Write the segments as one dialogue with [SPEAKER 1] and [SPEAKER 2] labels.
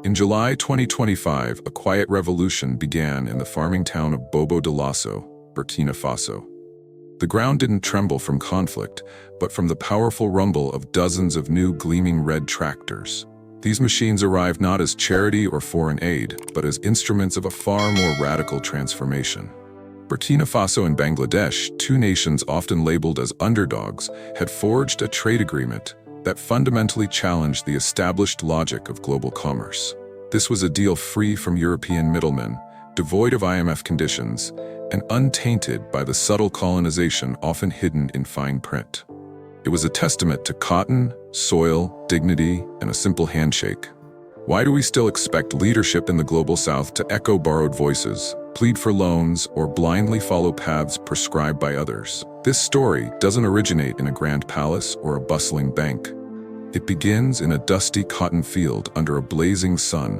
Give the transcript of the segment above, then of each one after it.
[SPEAKER 1] In July 2025, a quiet revolution began in the farming town of Bobo Dioulasso, Burkina Faso. The ground didn't tremble from conflict, but from the powerful rumble of dozens of new gleaming red tractors. These machines arrived not as charity or foreign aid, but as instruments of a far more radical transformation. Burkina Faso and Bangladesh, two nations often labeled as underdogs, had forged a trade agreement that fundamentally challenged the established logic of global commerce. This was a deal free from European middlemen, devoid of IMF conditions, and untainted by the subtle colonization often hidden in fine print. It was a testament to cotton, soil, dignity, and a simple handshake. Why do we still expect leadership in the global south to echo borrowed voices, plead for loans, or blindly follow paths prescribed by others? This story doesn't originate in a grand palace or a bustling bank. It begins in a dusty cotton field under a blazing sun,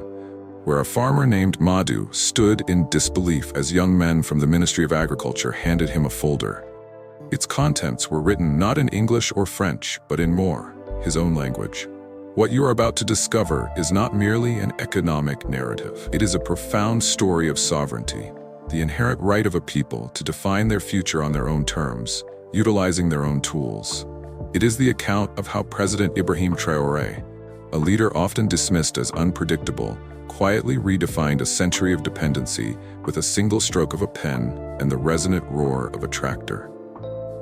[SPEAKER 1] where a farmer named Madhu stood in disbelief as young men from the Ministry of Agriculture handed him a folder. Its contents were written not in English or French, but in Moor, his own language. What you are about to discover is not merely an economic narrative. It is a profound story of sovereignty, the inherent right of a people to define their future on their own terms, utilizing their own tools. It is the account of how President Ibrahim Traoré, a leader often dismissed as unpredictable, quietly redefined a century of dependency with a single stroke of a pen and the resonant roar of a tractor.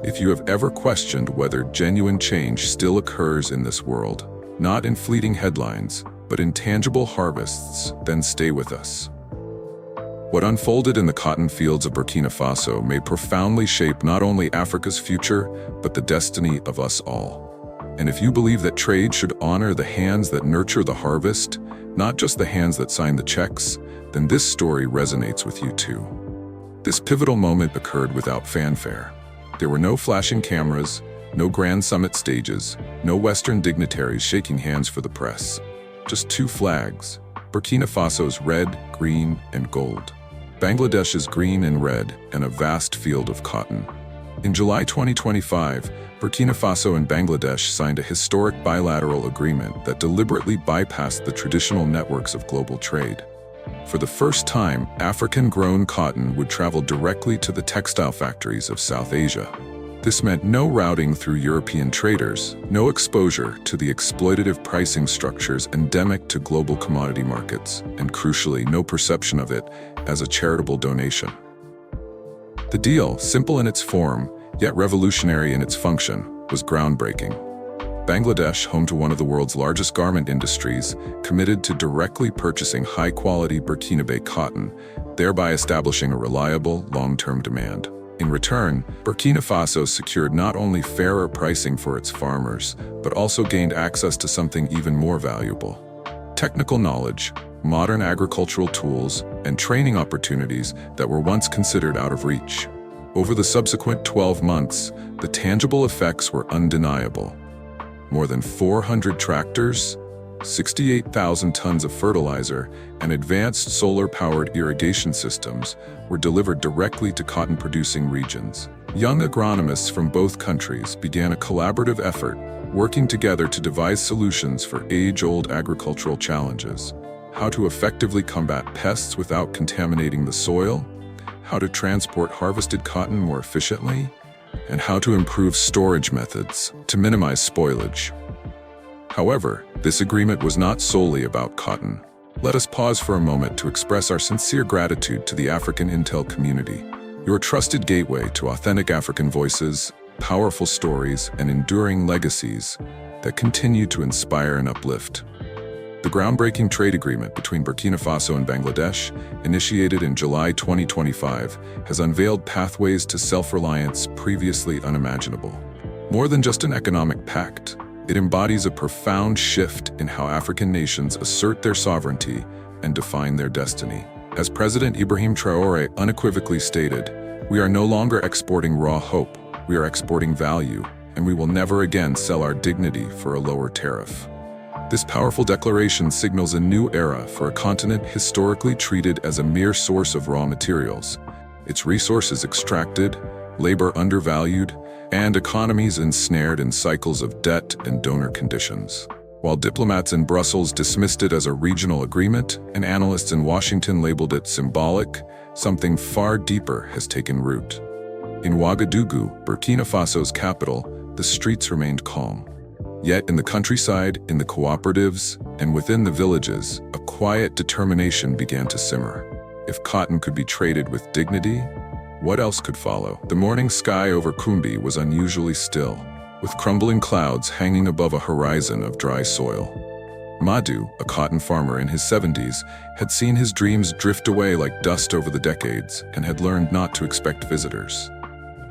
[SPEAKER 1] If you have ever questioned whether genuine change still occurs in this world, not in fleeting headlines, but in tangible harvests, then stay with us. What unfolded in the cotton fields of Burkina Faso may profoundly shape not only Africa's future, but the destiny of us all. And if you believe that trade should honor the hands that nurture the harvest, not just the hands that sign the checks, then this story resonates with you too. This pivotal moment occurred without fanfare. There were no flashing cameras, no grand summit stages, no Western dignitaries shaking hands for the press. Just two flags, Burkina Faso's red, green, and gold. Bangladesh's green and red, and a vast field of cotton. In July 2025, Burkina Faso and Bangladesh signed a historic bilateral agreement that deliberately bypassed the traditional networks of global trade. For the first time, African-grown cotton would travel directly to the textile factories of South Asia. This meant no routing through European traders, no exposure to the exploitative pricing structures endemic to global commodity markets, and crucially, no perception of it as a charitable donation. The deal, simple in its form, yet revolutionary in its function, was groundbreaking. Bangladesh, home to one of the world's largest garment industries, committed to directly purchasing high-quality Burkinabe cotton, thereby establishing a reliable, long-term demand. In return, Burkina Faso secured not only fairer pricing for its farmers, but also gained access to something even more valuable: technical knowledge, modern agricultural tools, and training opportunities that were once considered out of reach. Over the subsequent 12 months, the tangible effects were undeniable. More than 400 tractors, 68,000 tons of fertilizer, and advanced solar-powered irrigation systems were delivered directly to cotton-producing regions. Young agronomists from both countries began a collaborative effort, working together to devise solutions for age-old agricultural challenges: how to effectively combat pests without contaminating the soil, how to transport harvested cotton more efficiently, and how to improve storage methods to minimize spoilage. However, this agreement was not solely about cotton. Let us pause for a moment to express our sincere gratitude to the African Intel community, your trusted gateway to authentic African voices, powerful stories, and enduring legacies that continue to inspire and uplift. The groundbreaking trade agreement between Burkina Faso and Bangladesh, initiated in July 2025, has unveiled pathways to self-reliance previously unimaginable. More than just an economic pact, it embodies a profound shift in how African nations assert their sovereignty and define their destiny. As President Ibrahim Traoré unequivocally stated, "We are no longer exporting raw hope, we are exporting value, and we will never again sell our dignity for a lower tariff." This powerful declaration signals a new era for a continent historically treated as a mere source of raw materials, its resources extracted, labor undervalued, and economies ensnared in cycles of debt and donor conditions. While diplomats in Brussels dismissed it as a regional agreement and analysts in Washington labeled it symbolic, something far deeper has taken root. In Ouagadougou, Burkina Faso's capital, the streets remained calm. Yet in the countryside, in the cooperatives, and within the villages, a quiet determination began to simmer. If cotton could be traded with dignity, what else could follow? The morning sky over Kumbi was unusually still, with crumbling clouds hanging above a horizon of dry soil. Madu, a cotton farmer in his 70s, had seen his dreams drift away like dust over the decades and had learned not to expect visitors.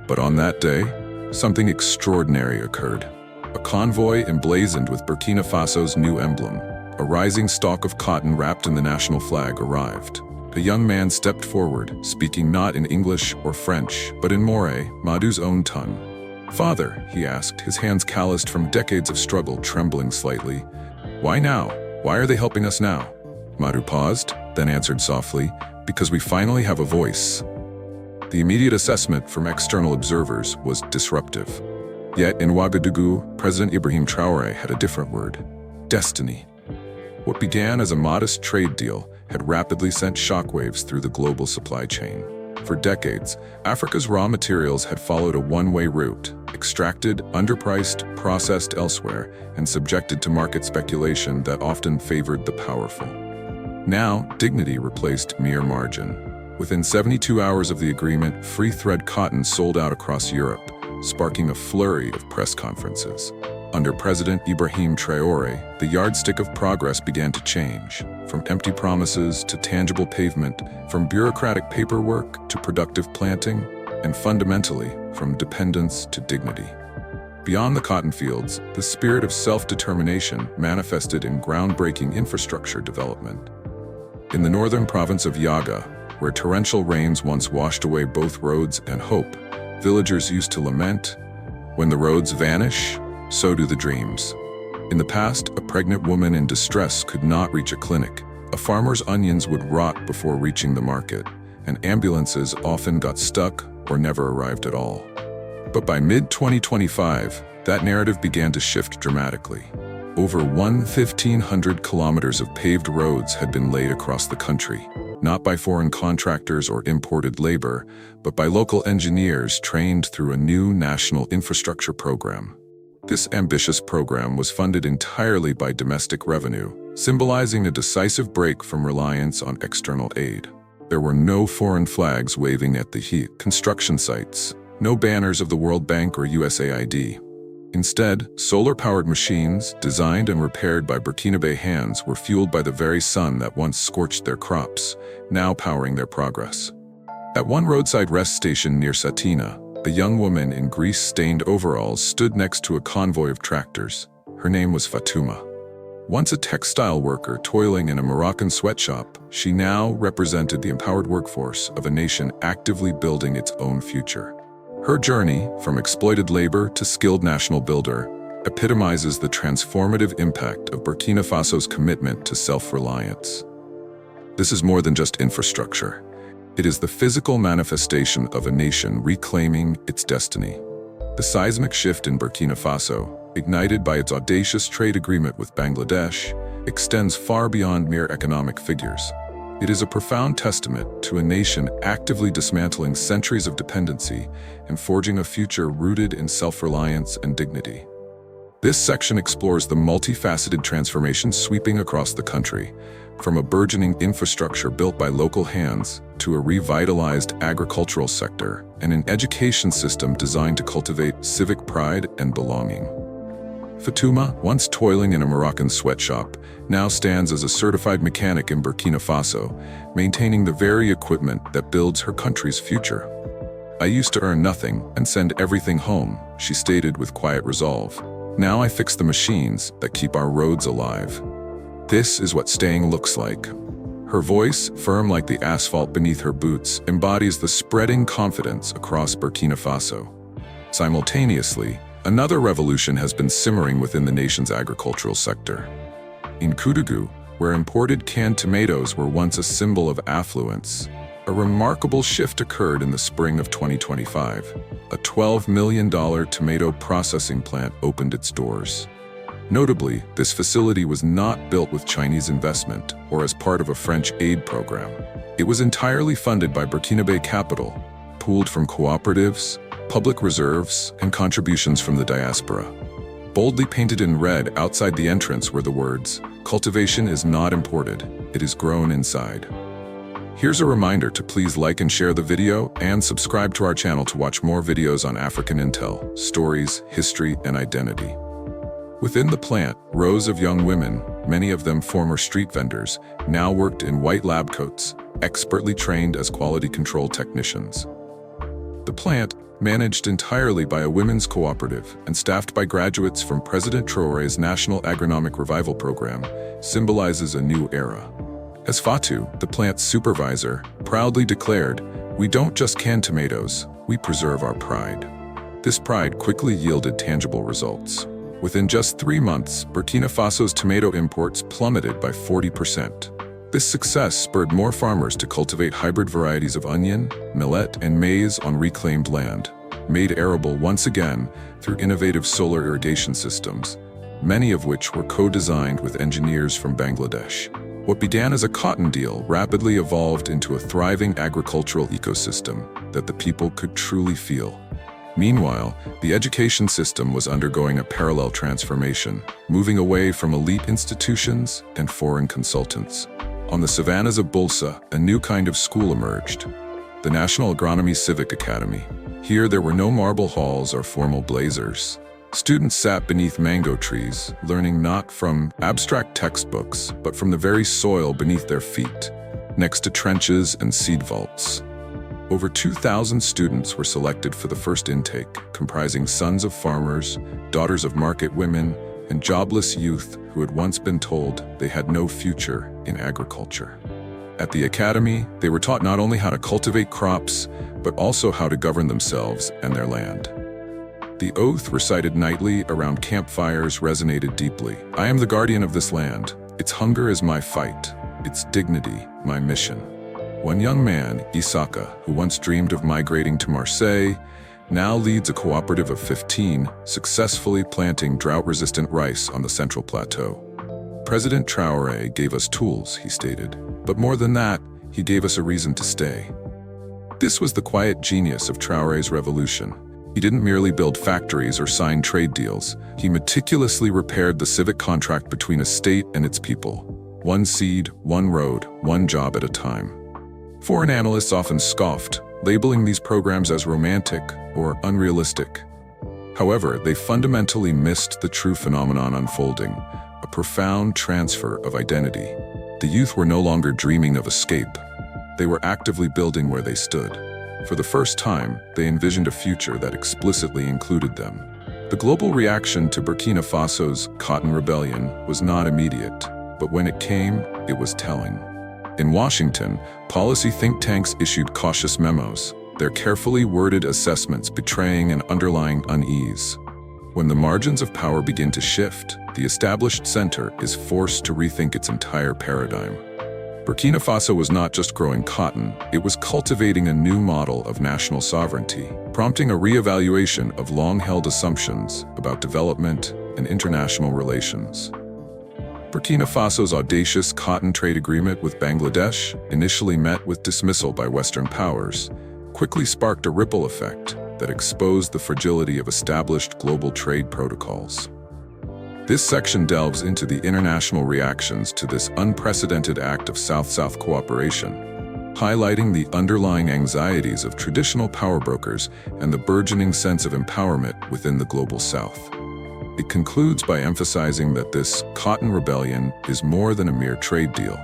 [SPEAKER 1] But on that day, something extraordinary occurred. A convoy emblazoned with Burkina Faso's new emblem, a rising stalk of cotton wrapped in the national flag, arrived. A young man stepped forward, speaking not in English or French, but in Moray, Madu's own tongue. "Father," he asked, his hands calloused from decades of struggle trembling slightly. "Why now? Why are they helping us now?" Madu paused, then answered softly, "Because we finally have a voice." The immediate assessment from external observers was disruptive. Yet in Ouagadougou, President Ibrahim Traoré had a different word: destiny. What began as a modest trade deal had rapidly sent shockwaves through the global supply chain. For decades, Africa's raw materials had followed a one-way route, extracted, underpriced, processed elsewhere, and subjected to market speculation that often favored the powerful. Now, dignity replaced mere margin. Within 72 hours of the agreement, free thread cotton sold out across Europe, sparking a flurry of press conferences. Under President Ibrahim Traoré, the yardstick of progress began to change, from empty promises to tangible pavement, from bureaucratic paperwork to productive planting, and fundamentally, from dependence to dignity. Beyond the cotton fields, the spirit of self-determination manifested in groundbreaking infrastructure development. In the northern province of Yaga, where torrential rains once washed away both roads and hope, villagers used to lament, "When the roads vanish, so do the dreams." In the past, a pregnant woman in distress could not reach a clinic. A farmer's onions would rot before reaching the market, and ambulances often got stuck or never arrived at all. But by mid-2025, that narrative began to shift dramatically. Over 1,500 kilometers of paved roads had been laid across the country, not by foreign contractors or imported labor, but by local engineers trained through a new national infrastructure program. This ambitious program was funded entirely by domestic revenue, symbolizing a decisive break from reliance on external aid. There were no foreign flags waving at the construction sites, no banners of the World Bank or USAID. Instead, solar-powered machines, designed and repaired by Burkinabe hands, were fueled by the very sun that once scorched their crops, now powering their progress. At one roadside rest station near Satina, a young woman in grease-stained overalls stood next to a convoy of tractors. Her name was Fatuma. Once a textile worker toiling in a Moroccan sweatshop, she now represented the empowered workforce of a nation actively building its own future. Her journey, from exploited labor to skilled national builder, epitomizes the transformative impact of Burkina Faso's commitment to self-reliance. This is more than just infrastructure. It is the physical manifestation of a nation reclaiming its destiny. The seismic shift in Burkina Faso, ignited by its audacious trade agreement with Bangladesh, extends far beyond mere economic figures. It is a profound testament to a nation actively dismantling centuries of dependency and forging a future rooted in self-reliance and dignity. This section explores the multifaceted transformation sweeping across the country, from a burgeoning infrastructure built by local hands to a revitalized agricultural sector and an education system designed to cultivate civic pride and belonging. Fatuma, once toiling in a Moroccan sweatshop, now stands as a certified mechanic in Burkina Faso, maintaining the very equipment that builds her country's future. "I used to earn nothing and send everything home," she stated with quiet resolve. "Now I fix the machines that keep our roads alive. This is what staying looks like." Her voice, firm like the asphalt beneath her boots, embodies the spreading confidence across Burkina Faso. Simultaneously, another revolution has been simmering within the nation's agricultural sector. In Ouagadougou, where imported canned tomatoes were once a symbol of affluence, a remarkable shift occurred in the spring of 2025. A $12 million tomato processing plant opened its doors. Notably, this facility was not built with Chinese investment or as part of a French aid program. It was entirely funded by Burkinabe capital, pooled from cooperatives, public reserves, and contributions from the diaspora. Boldly painted in red outside the entrance were the words, "Cultivation is not imported, it is grown inside." Here's a reminder to please like and share the video and subscribe to our channel to watch more videos on African intel, stories, history, and identity. Within the plant, rows of young women, many of them former street vendors, now worked in white lab coats, expertly trained as quality control technicians. The plant, managed entirely by a women's cooperative and staffed by graduates from President Traoré's National Agronomic Revival Program, symbolizes a new era. As Fatou, the plant's supervisor, proudly declared, "We don't just can tomatoes, we preserve our pride." This pride quickly yielded tangible results. Within just 3 months, Burkina Faso's tomato imports plummeted by 40%. This success spurred more farmers to cultivate hybrid varieties of onion, millet, and maize on reclaimed land, made arable once again through innovative solar irrigation systems, many of which were co-designed with engineers from Bangladesh. What began as a cotton deal rapidly evolved into a thriving agricultural ecosystem that the people could truly feel. Meanwhile, the education system was undergoing a parallel transformation, moving away from elite institutions and foreign consultants. On the savannas of Bulsa, a new kind of school emerged, the National Agronomy Civic Academy. Here there were no marble halls or formal blazers. Students sat beneath mango trees, learning not from abstract textbooks, but from the very soil beneath their feet, next to trenches and seed vaults. Over 2,000 students were selected for the first intake, comprising sons of farmers, daughters of market women, and jobless youth who had once been told they had no future in agriculture. At the academy, they were taught not only how to cultivate crops, but also how to govern themselves and their land. The oath recited nightly around campfires resonated deeply. "I am the guardian of this land. Its hunger is my fight. Its dignity, my mission." One young man, Isaka, who once dreamed of migrating to Marseille, now leads a cooperative of 15, successfully planting drought-resistant rice on the Central Plateau. "President Traoré gave us tools," he stated, "but more than that, he gave us a reason to stay." This was the quiet genius of Traoré's revolution. He didn't merely build factories or sign trade deals. He meticulously repaired the civic contract between a state and its people. One seed, one road, one job at a time. Foreign analysts often scoffed, labeling these programs as romantic or unrealistic. However, they fundamentally missed the true phenomenon unfolding, a profound transfer of identity. The youth were no longer dreaming of escape. They were actively building where they stood. For the first time, they envisioned a future that explicitly included them. The global reaction to Burkina Faso's cotton rebellion was not immediate, but when it came, it was telling. In Washington, policy think tanks issued cautious memos, their carefully worded assessments betraying an underlying unease. When the margins of power begin to shift, the established center is forced to rethink its entire paradigm. Burkina Faso was not just growing cotton, it was cultivating a new model of national sovereignty, prompting a re-evaluation of long-held assumptions about development and international relations. Burkina Faso's audacious cotton trade agreement with Bangladesh, initially met with dismissal by Western powers, quickly sparked a ripple effect that exposed the fragility of established global trade protocols. This section delves into the international reactions to this unprecedented act of South-South cooperation, highlighting the underlying anxieties of traditional power brokers and the burgeoning sense of empowerment within the global South. It concludes by emphasizing that this cotton rebellion is more than a mere trade deal.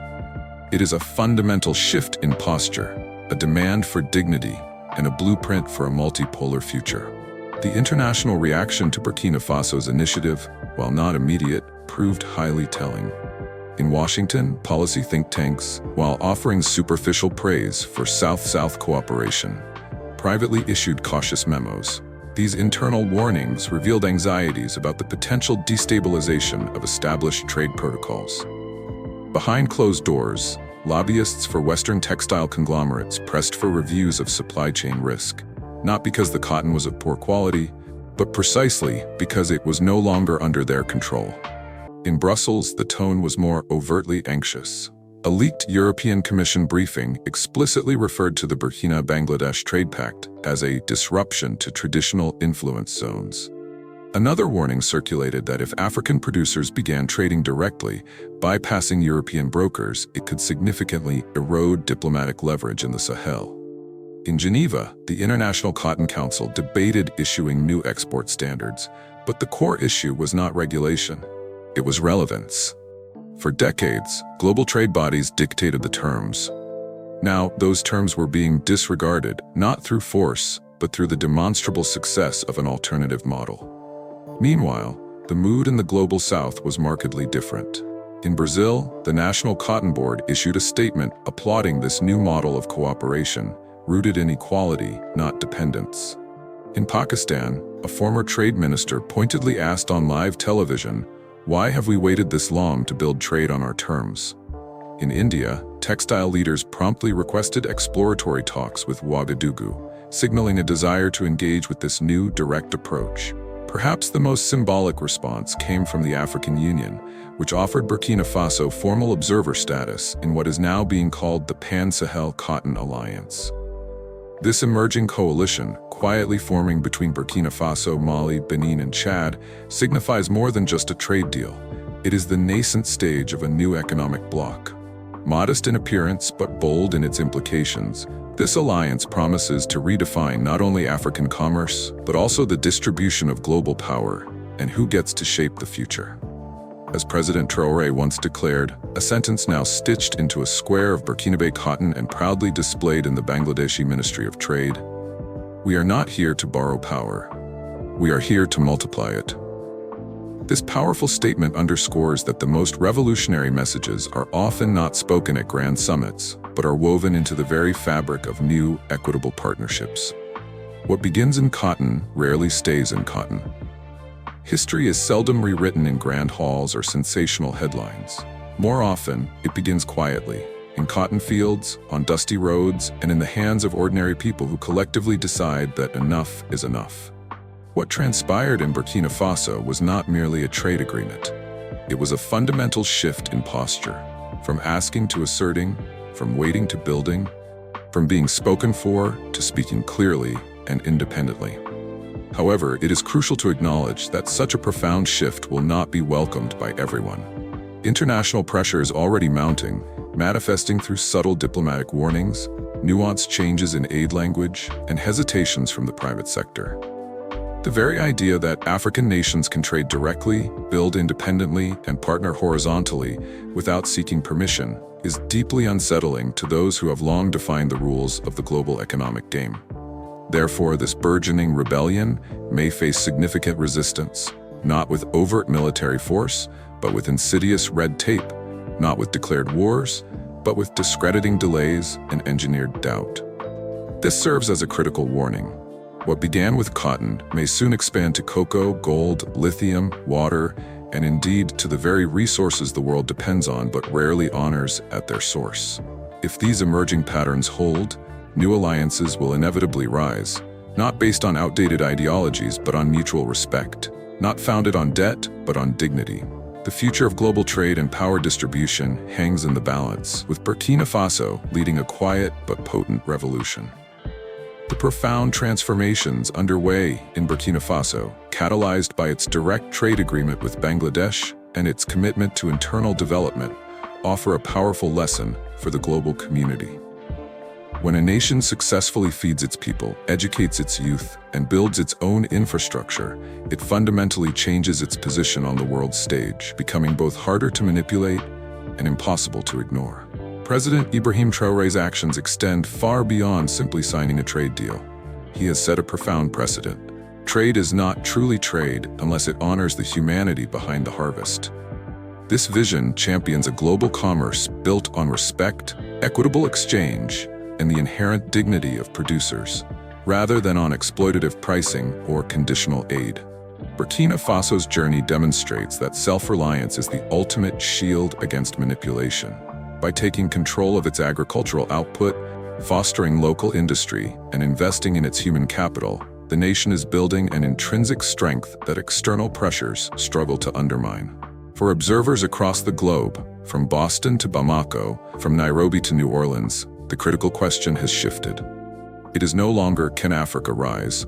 [SPEAKER 1] It is a fundamental shift in posture, a demand for dignity, and a blueprint for a multipolar future. The international reaction to Burkina Faso's initiative, while not immediate, proved highly telling. In Washington, policy think tanks, while offering superficial praise for South-South cooperation, privately issued cautious memos. These internal warnings revealed anxieties about the potential destabilization of established trade protocols. Behind closed doors, lobbyists for Western textile conglomerates pressed for reviews of supply chain risk, not because the cotton was of poor quality, but precisely because it was no longer under their control. In Brussels, the tone was more overtly anxious. A leaked European Commission briefing explicitly referred to the Burkina-Bangladesh Trade Pact as a disruption to traditional influence zones. Another warning circulated that if African producers began trading directly, bypassing European brokers, it could significantly erode diplomatic leverage in the Sahel. In Geneva, the International Cotton Council debated issuing new export standards, but the core issue was not regulation. It was relevance. For decades, global trade bodies dictated the terms. Now, those terms were being disregarded, not through force, but through the demonstrable success of an alternative model. Meanwhile, the mood in the global south was markedly different. In Brazil, the National Cotton Board issued a statement applauding this new model of cooperation, rooted in equality, not dependence. In Pakistan, a former trade minister pointedly asked on live television, "Why have we waited this long to build trade on our terms?" In India, textile leaders promptly requested exploratory talks with Ouagadougou, signaling a desire to engage with this new, direct approach. Perhaps the most symbolic response came from the African Union, which offered Burkina Faso formal observer status in what is now being called the Pan-Sahel Cotton Alliance. This emerging coalition, quietly forming between Burkina Faso, Mali, Benin, and Chad, signifies more than just a trade deal. It is the nascent stage of a new economic bloc. Modest in appearance but bold in its implications, this alliance promises to redefine not only African commerce, but also the distribution of global power and who gets to shape the future. As President Traoré once declared, a sentence now stitched into a square of Burkinabe cotton and proudly displayed in the Bangladeshi Ministry of Trade, "We are not here to borrow power. We are here to multiply it." This powerful statement underscores that the most revolutionary messages are often not spoken at grand summits, but are woven into the very fabric of new, equitable partnerships. What begins in cotton rarely stays in cotton. History is seldom rewritten in grand halls or sensational headlines. More often, it begins quietly, in cotton fields, on dusty roads, and in the hands of ordinary people who collectively decide that enough is enough. What transpired in Burkina Faso was not merely a trade agreement. It was a fundamental shift in posture, from asking to asserting, from waiting to building, from being spoken for to speaking clearly and independently. However, it is crucial to acknowledge that such a profound shift will not be welcomed by everyone. International pressure is already mounting, manifesting through subtle diplomatic warnings, nuanced changes in aid language, and hesitations from the private sector. The very idea that African nations can trade directly, build independently, and partner horizontally without seeking permission is deeply unsettling to those who have long defined the rules of the global economic game. Therefore, this burgeoning rebellion may face significant resistance, not with overt military force, but with insidious red tape, not with declared wars, but with discrediting delays and engineered doubt. This serves as a critical warning. What began with cotton may soon expand to cocoa, gold, lithium, water, and indeed to the very resources the world depends on but rarely honors at their source. If these emerging patterns hold, new alliances will inevitably rise, not based on outdated ideologies but on mutual respect, not founded on debt but on dignity. The future of global trade and power distribution hangs in the balance, with Burkina Faso leading a quiet but potent revolution. The profound transformations underway in Burkina Faso, catalyzed by its direct trade agreement with Bangladesh and its commitment to internal development, offer a powerful lesson for the global community. When a nation successfully feeds its people, educates its youth, and builds its own infrastructure, it fundamentally changes its position on the world stage, becoming both harder to manipulate and impossible to ignore. President Ibrahim Traoré's actions extend far beyond simply signing a trade deal. He has set a profound precedent. Trade is not truly trade unless it honors the humanity behind the harvest. This vision champions a global commerce built on respect, equitable exchange, and the inherent dignity of producers, rather than on exploitative pricing or conditional aid. Burkina Faso's journey demonstrates that self-reliance is the ultimate shield against manipulation. By taking control of its agricultural output, fostering local industry, and investing in its human capital, the nation is building an intrinsic strength that external pressures struggle to undermine. For observers across the globe, from Boston to Bamako, from Nairobi to New Orleans, the critical question has shifted. It is no longer, can Africa rise?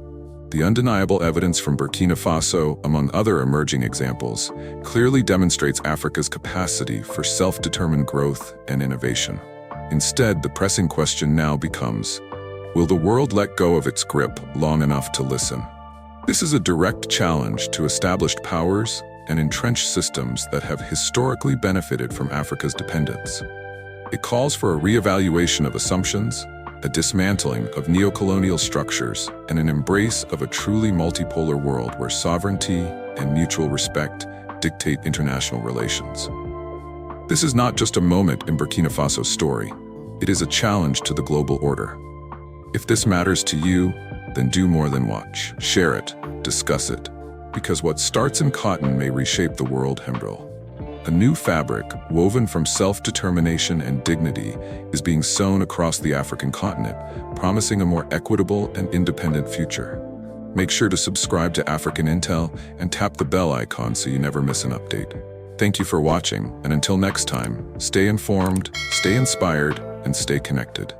[SPEAKER 1] The undeniable evidence from Burkina Faso, among other emerging examples, clearly demonstrates Africa's capacity for self-determined growth and innovation. Instead, the pressing question now becomes, will the world let go of its grip long enough to listen? This is a direct challenge to established powers and entrenched systems that have historically benefited from Africa's dependence. It calls for a reevaluation of assumptions, a dismantling of neocolonial structures, and an embrace of a truly multipolar world where sovereignty and mutual respect dictate international relations. This is not just a moment in Burkina Faso's story. It is a challenge to the global order. If this matters to you, then do more than watch. Share it, discuss it, because what starts in cotton may reshape the world. Hembrel. A new fabric, woven from self-determination and dignity, is being sewn across the African continent, promising a more equitable and independent future. Make sure to subscribe to African Intel and tap the bell icon so you never miss an update. Thank you for watching, and until next time, stay informed, stay inspired, and stay connected.